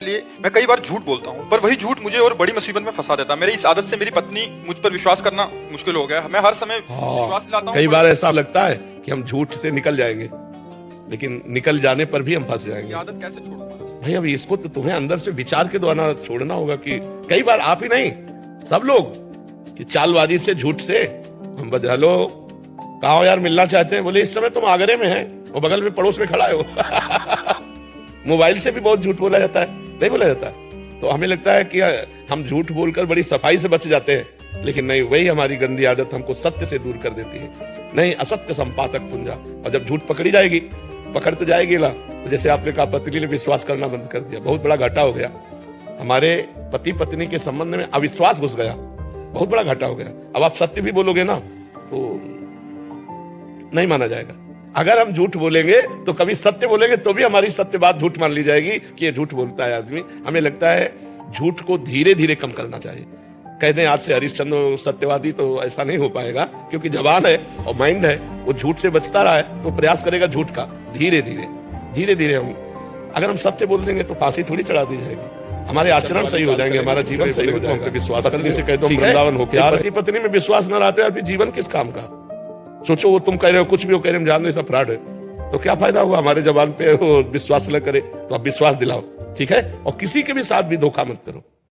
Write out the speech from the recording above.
लिए मैं कई बार झूठ बोलता हूँ, पर वही झूठ मुझे और बड़ी मुसीबत में फंसा देता है। मेरी इस आदत से मेरी पत्नी मुझ पर विश्वास करना मुश्किल हो गया है। मैं हर समय विश्वास दिलाता हूँ। कई बार ऐसा लगता है कि हम झूठ से निकल जाएंगे, लेकिन निकल जाने पर भी हम फंस ये जाएंगे। आदत कैसे छोड़ूंगा? भाई अब इसको तो तुम्हें अंदर से विचार के द्वारा छोड़ना होगा कि कई बार आप ही नहीं सब लोग कि चालबाजी से झूठ से हम हेलो कहा हो यार, मिलना चाहते हैं, बोले इस समय तुम आगरे में है और बगल में पड़ोस में खड़ा है हो। मोबाइल से भी बहुत झूठ बोला जाता है, नहीं बोला जाता। तो हमें लगता है कि हम झूठ बोलकर बड़ी सफाई से बच जाते हैं, लेकिन नहीं, वही हमारी गंदी आदत हमको सत्य से दूर कर देती है। नहीं, असत्य संपादक पुंजा। और जब झूठ पकड़ी जाएगी, पकड़ तो जाएगी ला, तो जैसे आपने कहा पत्नी ने विश्वास करना बंद कर दिया, बहुत बड़ा घाटा हो गया। हमारे पति पत्नी के संबंध में अविश्वास घुस गया, बहुत बड़ा घाटा हो गया। अब आप सत्य भी बोलोगे ना तो नहीं माना जाएगा। अगर हम झूठ बोलेंगे तो कभी सत्य बोलेंगे तो भी हमारी सत्य बात झूठ मान ली जाएगी कि ये झूठ बोलता है आदमी। हमें लगता है झूठ को धीरे धीरे कम करना चाहिए। कहते हैं आज से हरिश्चंद्र सत्यवादी, तो ऐसा नहीं हो पाएगा, क्योंकि जवान है और माइंड है, वो झूठ से बचता रहा है तो प्रयास करेगा झूठ का। धीरे धीरे हम अगर हम सत्य बोल देंगे तो फांसी थोड़ी चढ़ा दी जाएगी। हमारे आचरण सही हो जाएंगे, हमारा जीवन सही हो जाएगा। विश्वास करने से कह दो वृंदावन हो गया। पति पत्नी में विश्वास न रहते यार, फिर जीवन किस काम का? सोचो, वो तुम कह रहे हो कुछ भी हो, कह रहे हम जान रहे सब फ्रॉड है, तो क्या फायदा हुआ? हमारे जबान पे वो विश्वास न करे तो आप विश्वास दिलाओ, ठीक है? और किसी के भी साथ भी धोखा मत करो।